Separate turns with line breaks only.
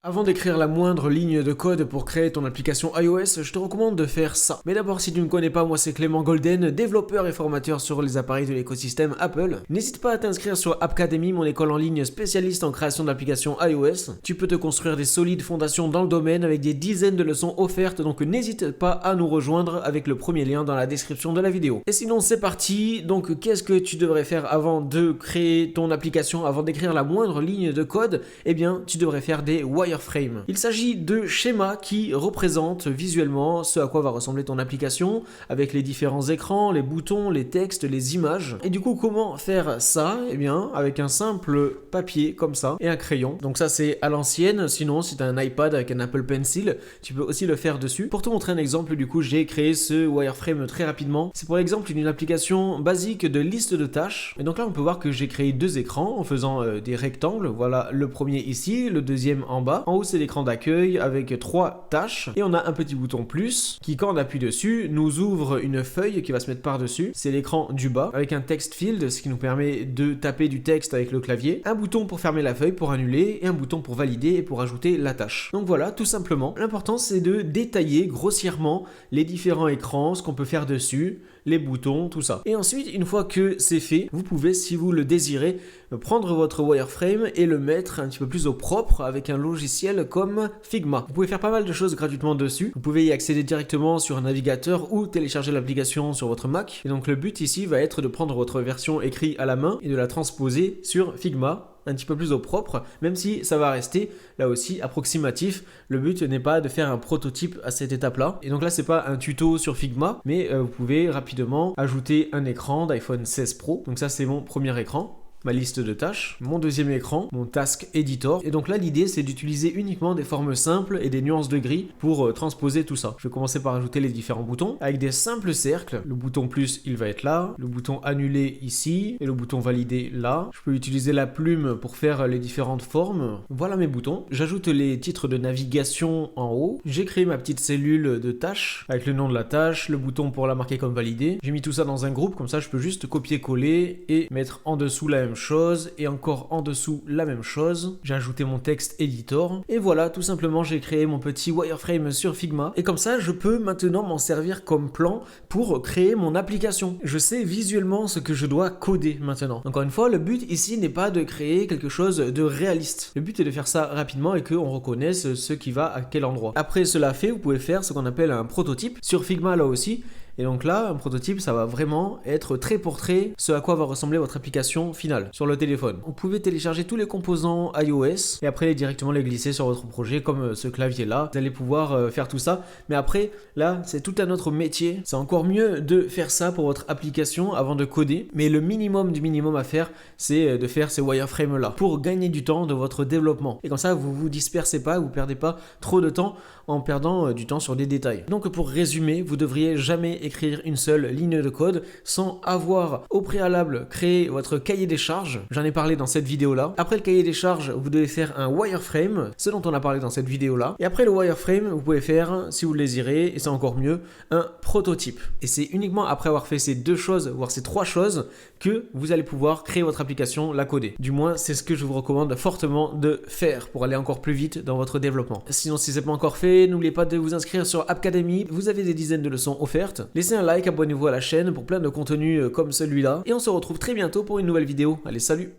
Avant d'écrire la moindre ligne de code pour créer ton application iOS, je te recommande de faire ça. Mais d'abord, si tu ne me connais pas, moi c'est Clément Golden, développeur et formateur sur les appareils de l'écosystème Apple. N'hésite pas à t'inscrire sur Appcademy, mon école en ligne spécialiste en création d'applications iOS. Tu peux te construire des solides fondations dans le domaine avec des dizaines de leçons offertes, donc n'hésite pas à nous rejoindre avec le premier lien dans la description de la vidéo. Et sinon, c'est parti. Donc, qu'est-ce que tu devrais faire avant de créer ton application, avant d'écrire la moindre ligne de code? Eh bien, tu devrais faire des wireframes. Il s'agit de schémas qui représentent visuellement ce à quoi va ressembler ton application avec les différents écrans, les boutons, les textes, les images. Et du coup, comment faire ça? Eh bien, avec un simple papier comme ça et un crayon. Donc ça, c'est à l'ancienne. Sinon, si tu as un iPad avec un Apple Pencil, tu peux aussi le faire dessus. Pour te montrer un exemple, du coup, j'ai créé ce wireframe très rapidement. C'est pour l'exemple d'une application basique de liste de tâches. Et donc là, on peut voir que j'ai créé deux écrans en faisant des rectangles. Voilà le premier ici, le deuxième en bas. En haut, c'est l'écran d'accueil avec 3 tâches. Et on a un petit bouton plus qui, quand on appuie dessus, nous ouvre une feuille qui va se mettre par-dessus. C'est l'écran du bas avec un text field, ce qui nous permet de taper du texte avec le clavier. Un bouton pour fermer la feuille, pour annuler, et un bouton pour valider et pour ajouter la tâche. Donc voilà, tout simplement. L'important, c'est de détailler grossièrement les différents écrans, ce qu'on peut faire dessus, les boutons, tout ça. Et ensuite, une fois que c'est fait, vous pouvez, si vous le désirez, prendre votre wireframe et le mettre un petit peu plus au propre avec un logiciel comme Figma. Vous pouvez faire pas mal de choses gratuitement dessus. Vous pouvez y accéder directement sur un navigateur ou télécharger l'application sur votre Mac. Et donc le but ici va être de prendre votre version écrite à la main et de la transposer sur Figma un petit peu plus au propre, même si ça va rester là aussi approximatif. Le but n'est pas de faire un prototype à cette étape-là. Et donc là, c'est pas un tuto sur Figma, mais vous pouvez rapidement ajouter un écran d'iPhone 16 Pro. Donc ça, c'est mon premier écran. Ma liste de tâches, mon deuxième écran, mon task editor. Et donc là, l'idée, c'est d'utiliser uniquement des formes simples et des nuances de gris pour transposer tout ça. Je vais commencer par ajouter les différents boutons avec des simples cercles. Le bouton plus, il va être là. Le bouton annuler ici. Et le bouton valider là. Je peux utiliser la plume pour faire les différentes formes. Voilà mes boutons. J'ajoute les titres de navigation en haut. J'ai créé ma petite cellule de tâches avec le nom de la tâche, le bouton pour la marquer comme validé. J'ai mis tout ça dans un groupe, comme ça je peux juste copier-coller et mettre en dessous la même chose et encore en dessous la même chose. J'ai ajouté mon texte editor et voilà, tout simplement j'ai créé mon petit wireframe sur Figma et comme ça je peux maintenant m'en servir comme plan pour créer mon application. Je sais visuellement ce que je dois coder maintenant. Encore une fois, le but ici n'est pas de créer quelque chose de réaliste. Le but est de faire ça rapidement et qu'on reconnaisse ce qui va à quel endroit. Après cela fait, vous pouvez faire ce qu'on appelle un prototype sur Figma là aussi. Et donc là, un prototype, ça va vraiment être trait pour trait ce à quoi va ressembler votre application finale sur le téléphone. Vous pouvez télécharger tous les composants iOS et après directement les glisser sur votre projet comme ce clavier là. Vous allez pouvoir faire tout ça. Mais après, là, c'est tout un autre métier. C'est encore mieux de faire ça pour votre application avant de coder. Mais le minimum du minimum à faire, c'est de faire ces wireframes là pour gagner du temps de votre développement. Et comme ça, vous vous dispersez pas, vous perdez pas trop de temps en perdant du temps sur des détails. Donc pour résumer, vous devriez jamais écrire une seule ligne de code sans avoir au préalable créé votre cahier des charges. J'en ai parlé dans cette vidéo là. Après le cahier des charges, vous devez faire un wireframe, ce dont on a parlé dans cette vidéo là. Et après le wireframe, vous pouvez faire, si vous le désirez, et c'est encore mieux, un prototype. Et c'est uniquement après avoir fait ces deux choses, voire ces trois choses, que vous allez pouvoir créer votre application, la coder. Du moins, c'est ce que je vous recommande fortement de faire pour aller encore plus vite dans votre développement. Sinon, si c'est pas encore fait, n'oubliez pas de vous inscrire sur Appcademy. Vous avez des dizaines de leçons offertes. Laissez un like, abonnez-vous à la chaîne pour plein de contenus comme celui-là. Et on se retrouve très bientôt pour une nouvelle vidéo. Allez, salut!